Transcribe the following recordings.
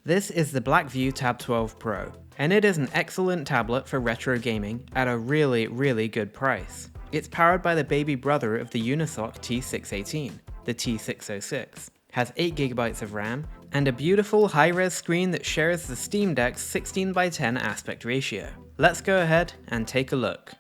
This is the BlackView Tab 12 Pro, and it is an excellent tablet for retro gaming at a really good price. It's powered by the baby brother of the Unisoc T618, the T606, has 8GB of RAM, and a beautiful high-res screen that shares the Steam Deck's 16:10 aspect ratio. Let's go ahead and take a look.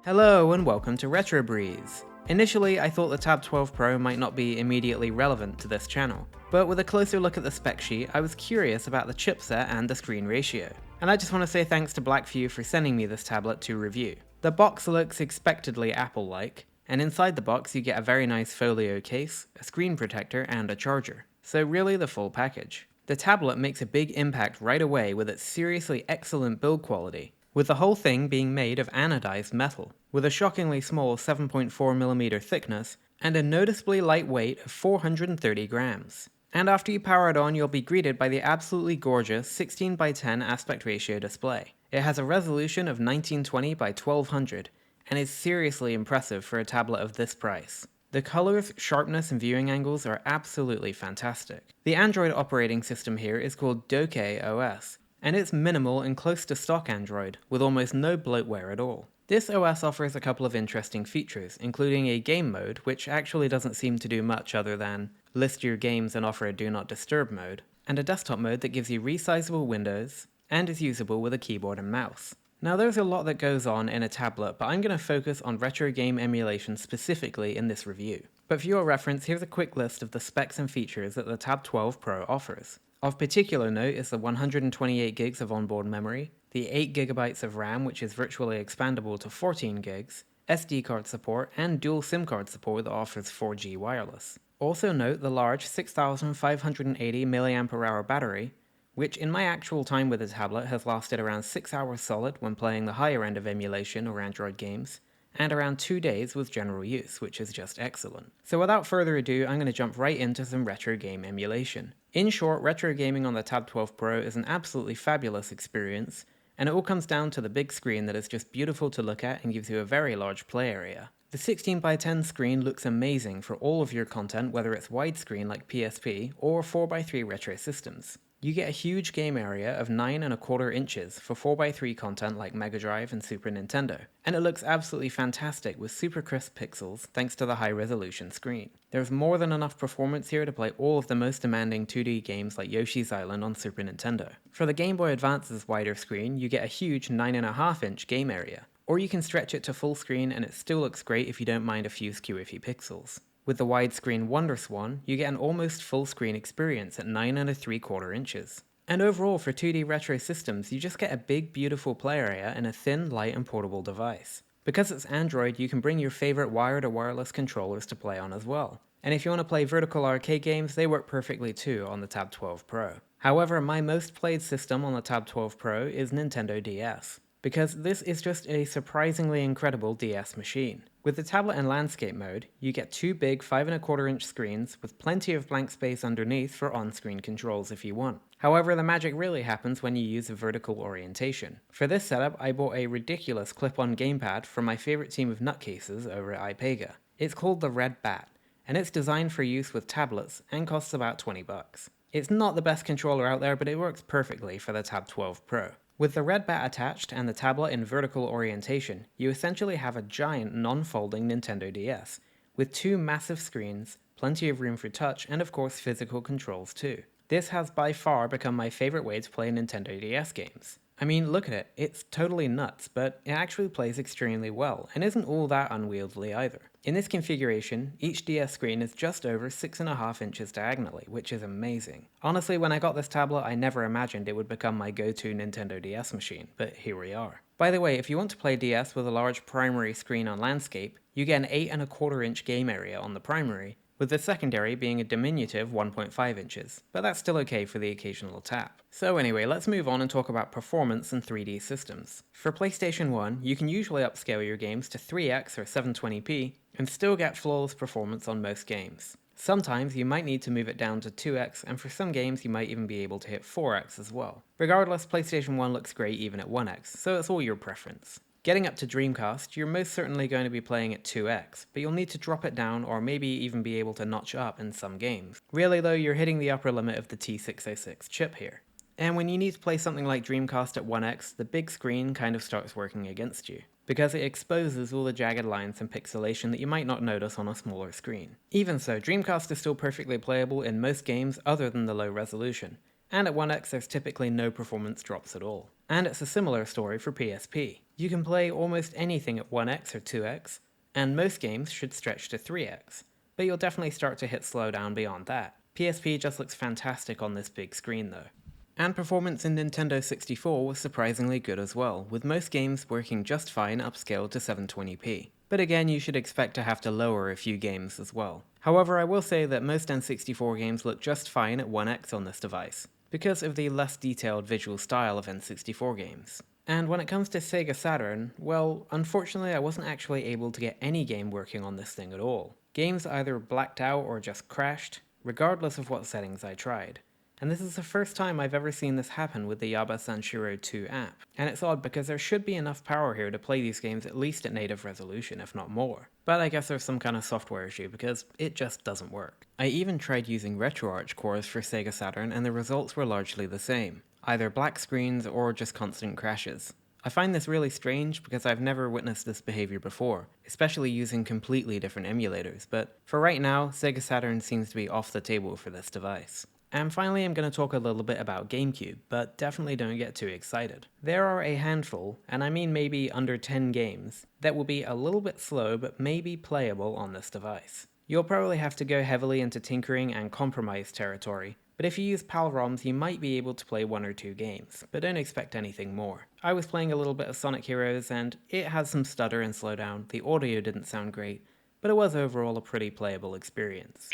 Hello and welcome to Retro Breeze. Initially, I thought the Tab 12 Pro might not be immediately relevant to this channel, but with a closer look at the spec sheet, I was curious about the chipset and the screen ratio. And I just want to say thanks to BlackView for sending me this tablet to review. The box looks expectedly Apple-like, and inside the box you get a very nice folio case, a screen protector, and a charger. So really the full package. The tablet makes a big impact right away with its seriously excellent build quality, with the whole thing being made of anodized metal, with a shockingly small 7.4mm thickness and a noticeably light weight of 430 grams. And after you power it on, you'll be greeted by the absolutely gorgeous 16:10 aspect ratio display. It has a resolution of 1920 by 1200 and is seriously impressive for a tablet of this price. The colors, sharpness, and viewing angles are absolutely fantastic. The Android operating system here is called Dokey OS, and it's minimal and close to stock Android, with almost no bloatware at all. This OS offers a couple of interesting features, including a game mode, which actually doesn't seem to do much other than list your games and offer a do not disturb mode, and a desktop mode that gives you resizable windows and is usable with a keyboard and mouse. Now there's a lot that goes on in a tablet, but I'm going to focus on retro game emulation specifically in this review. But for your reference, here's a quick list of the specs and features that the Tab 12 Pro offers. Of particular note is the 128GB of onboard memory, the 8GB of RAM which is virtually expandable to 14GB, SD card support, and dual SIM card support that offers 4G wireless. Also note the large 6580 mAh battery, which in my actual time with the tablet has lasted around 6 hours solid when playing the higher end of emulation or Android games, and around 2 days with general use, which is just excellent. So without further ado, I'm going to jump right into some retro game emulation. In short, retro gaming on the Tab 12 Pro is an absolutely fabulous experience, and it all comes down to the big screen that is just beautiful to look at and gives you a very large play area. The 16:10 screen looks amazing for all of your content, whether it's widescreen like PSP or 4:3 retro systems. You get a huge game area of 9¼ inches for 4:3 content like Mega Drive and Super Nintendo, and it looks absolutely fantastic with super crisp pixels thanks to the high resolution screen. There's more than enough performance here to play all of the most demanding 2D games like Yoshi's Island on Super Nintendo. For the Game Boy Advance's wider screen, you get a huge 9.5-inch game area, or you can stretch it to full screen and it still looks great if you don't mind a few skewy pixels. With the widescreen WonderSwan, you get an almost full-screen experience at 9¾ inches. And overall, for 2D retro systems, you just get a big, beautiful play area in a thin, light, and portable device. Because it's Android, you can bring your favorite wired or wireless controllers to play on as well. And if you want to play vertical arcade games, they work perfectly too on the Tab 12 Pro. However, my most played system on the Tab 12 Pro is Nintendo DS, because this is just a surprisingly incredible DS machine. With the tablet and landscape mode, you get two big 5¼ inch screens with plenty of blank space underneath for on-screen controls if you want. However, the magic really happens when you use a vertical orientation. For this setup, I bought a ridiculous clip-on gamepad from my favorite team of nutcases over at iPega. It's called the Red Bat, and it's designed for use with tablets and costs about $20. It's not the best controller out there, but it works perfectly for the Tab 12 Pro. With the Red Bat attached and the tablet in vertical orientation, you essentially have a giant non-folding Nintendo DS, with two massive screens, plenty of room for touch, and of course physical controls too. This has by far become my favorite way to play Nintendo DS games. I mean, look at it, it's totally nuts, but it actually plays extremely well, and isn't all that unwieldy either. In this configuration, each DS screen is just over 6.5 inches diagonally, which is amazing. Honestly, when I got this tablet, I never imagined it would become my go-to Nintendo DS machine, but here we are. By the way, if you want to play DS with a large primary screen on landscape, you get an 8¼ inch game area on the primary, with the secondary being a diminutive 1.5 inches, but that's still okay for the occasional tap. So anyway, let's move on and talk about performance and 3D systems. For PlayStation 1, you can usually upscale your games to 3x or 720p and still get flawless performance on most games. Sometimes you might need to move it down to 2x, and for some games you might even be able to hit 4x as well. Regardless, PlayStation 1 looks great even at 1x, so it's all your preference. Getting up to Dreamcast, you're most certainly going to be playing at 2x, but you'll need to drop it down or maybe even be able to notch up in some games. Really though, you're hitting the upper limit of the T606 chip here. And when you need to play something like Dreamcast at 1x, the big screen kind of starts working against you, because it exposes all the jagged lines and pixelation that you might not notice on a smaller screen. Even so, Dreamcast is still perfectly playable in most games other than the low resolution, and at 1x there's typically no performance drops at all. And it's a similar story for PSP. You can play almost anything at 1x or 2x, and most games should stretch to 3x, but you'll definitely start to hit slowdown beyond that. PSP just looks fantastic on this big screen though. And performance in Nintendo 64 was surprisingly good as well, with most games working just fine upscaled to 720p. But again, you should expect to have to lower a few games as well. However, I will say that most N64 games look just fine at 1x on this device, because of the less detailed visual style of N64 games. And when it comes to Sega Saturn, well, unfortunately I wasn't actually able to get any game working on this thing at all. Games either blacked out or just crashed, regardless of what settings I tried. And this is the first time I've ever seen this happen with the Yaba Sanshiro 2 app. And it's odd because there should be enough power here to play these games at least at native resolution, if not more. But I guess there's some kind of software issue because it just doesn't work. I even tried using RetroArch cores for Sega Saturn and the results were largely the same. Either black screens or just constant crashes. I find this really strange because I've never witnessed this behavior before, especially using completely different emulators, but for right now, Sega Saturn seems to be off the table for this device. And finally, I'm going to talk a little bit about GameCube, but definitely don't get too excited. There are a handful, and I mean maybe under 10 games, that will be a little bit slow but maybe playable on this device. You'll probably have to go heavily into tinkering and compromise territory, but if you use PAL ROMs you might be able to play 1 or 2 games, but don't expect anything more. I was playing a little bit of Sonic Heroes and it has some stutter and slowdown, the audio didn't sound great, but it was overall a pretty playable experience.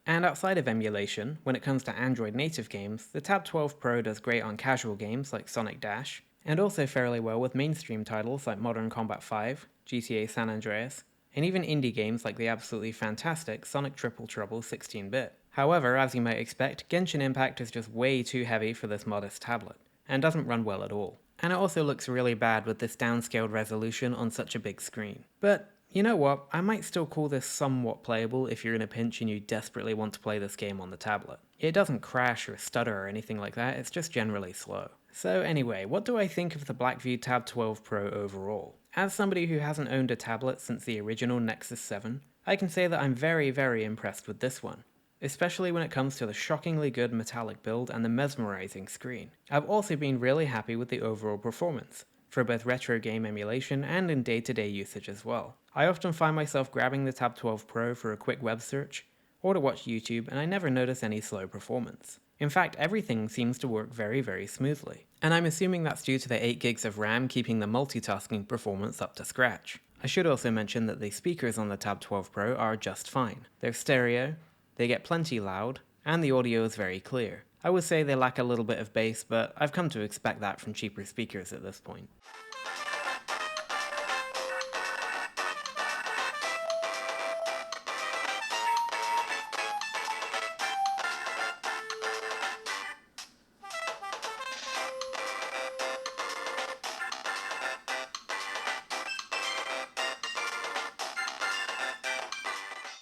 And outside of emulation, when it comes to Android native games, the Tab 12 Pro does great on casual games like Sonic Dash, and also fairly well with mainstream titles like Modern Combat 5, GTA San Andreas, and even indie games like the absolutely fantastic Sonic Triple Trouble 16-bit. However, as you might expect, Genshin Impact is just way too heavy for this modest tablet, and doesn't run well at all. And it also looks really bad with this downscaled resolution on such a big screen. But you know what, I might still call this somewhat playable if you're in a pinch and you desperately want to play this game on the tablet. It doesn't crash or stutter or anything like that, it's just generally slow. So anyway, what do I think of the BlackView Tab 12 Pro overall? As somebody who hasn't owned a tablet since the original Nexus 7, I can say that I'm very impressed with this one, especially when it comes to the shockingly good metallic build and the mesmerizing screen. I've also been really happy with the overall performance, for both retro game emulation and in day-to-day usage as well. I often find myself grabbing the Tab 12 Pro for a quick web search, or to watch YouTube, and I never notice any slow performance. In fact, everything seems to work very smoothly. And I'm assuming that's due to the 8 gigs of RAM keeping the multitasking performance up to scratch. I should also mention that the speakers on the Tab 12 Pro are just fine. They're stereo, they get plenty loud, and the audio is very clear. I would say they lack a little bit of bass, but I've come to expect that from cheaper speakers at this point.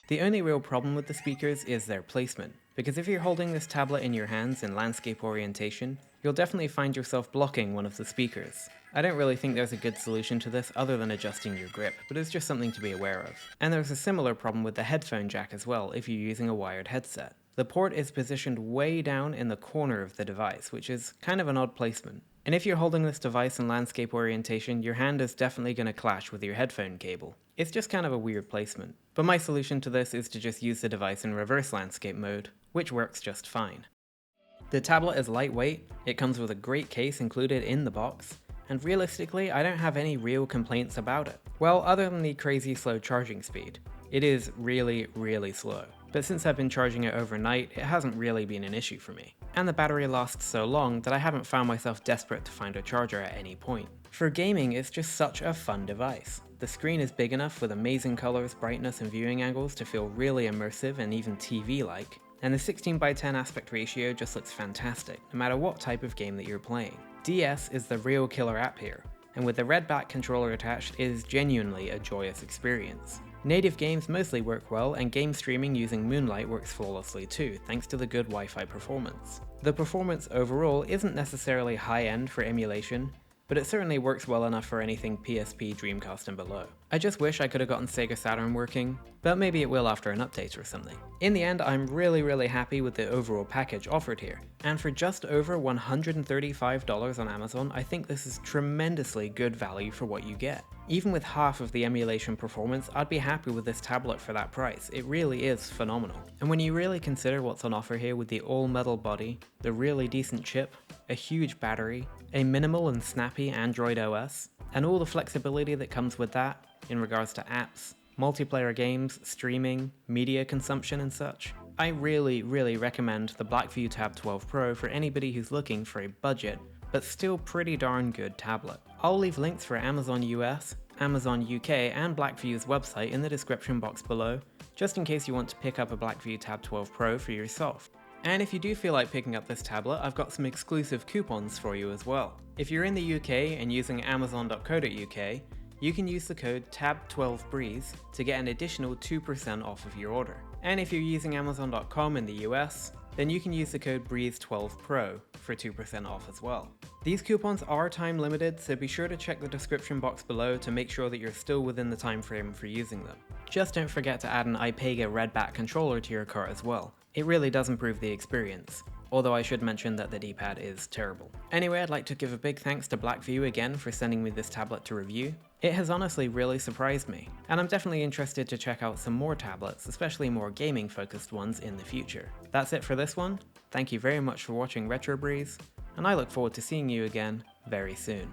The only real problem with the speakers is their placement, because if you're holding this tablet in your hands in landscape orientation, you'll definitely find yourself blocking one of the speakers. I don't really think there's a good solution to this other than adjusting your grip, but it's just something to be aware of. And there's a similar problem with the headphone jack as well if you're using a wired headset. The port is positioned way down in the corner of the device, which is kind of an odd placement. And if you're holding this device in landscape orientation, your hand is definitely going to clash with your headphone cable. It's just kind of a weird placement. But my solution to this is to just use the device in reverse landscape mode, which works just fine. The tablet is lightweight, it comes with a great case included in the box, and realistically I don't have any real complaints about it. Well, other than the crazy slow charging speed. It is really slow. But since I've been charging it overnight, it hasn't really been an issue for me. And the battery lasts so long that I haven't found myself desperate to find a charger at any point. For gaming, it's just such a fun device. The screen is big enough with amazing colors, brightness, and viewing angles to feel really immersive and even TV-like, and the 16:10 aspect ratio just looks fantastic, no matter what type of game that you're playing. DS is the real killer app here, and with the red back controller attached, it is genuinely a joyous experience. Native games mostly work well, and game streaming using Moonlight works flawlessly too, thanks to the good Wi-Fi performance. The performance overall isn't necessarily high-end for emulation, but it certainly works well enough for anything PSP, Dreamcast and below. I just wish I could have gotten Sega Saturn working, but maybe it will after an update or something. In the end, I'm really happy with the overall package offered here, and for just over $135 on Amazon, I think this is tremendously good value for what you get. Even with half of the emulation performance, I'd be happy with this tablet for that price. It really is phenomenal. And when you really consider what's on offer here with the all-metal body, the really decent chip, a huge battery, a minimal and snappy Android OS, and all the flexibility that comes with that in regards to apps, multiplayer games, streaming, media consumption and such, I really recommend the BlackView Tab 12 Pro for anybody who's looking for a budget, but still pretty darn good tablet. I'll leave links for Amazon US, Amazon UK, and BlackView's website in the description box below, just in case you want to pick up a BlackView Tab 12 Pro for yourself. And if you do feel like picking up this tablet, I've got some exclusive coupons for you as well. If you're in the UK and using amazon.co.uk, you can use the code TAB12BREEZE to get an additional 2% off of your order. And if you're using amazon.com in the US, then you can use the code BREEZE12PRO for 2% off as well. These coupons are time limited, so be sure to check the description box below to make sure that you're still within the time frame for using them. Just don't forget to add an iPega Redback controller to your cart as well. It really does improve the experience, although I should mention that the D-pad is terrible. Anyway, I'd like to give a big thanks to BlackView again for sending me this tablet to review. It has honestly really surprised me, and I'm definitely interested to check out some more tablets, especially more gaming focused ones in the future. That's it for this one. Thank you very much for watching Retro Breeze, and I look forward to seeing you again very soon.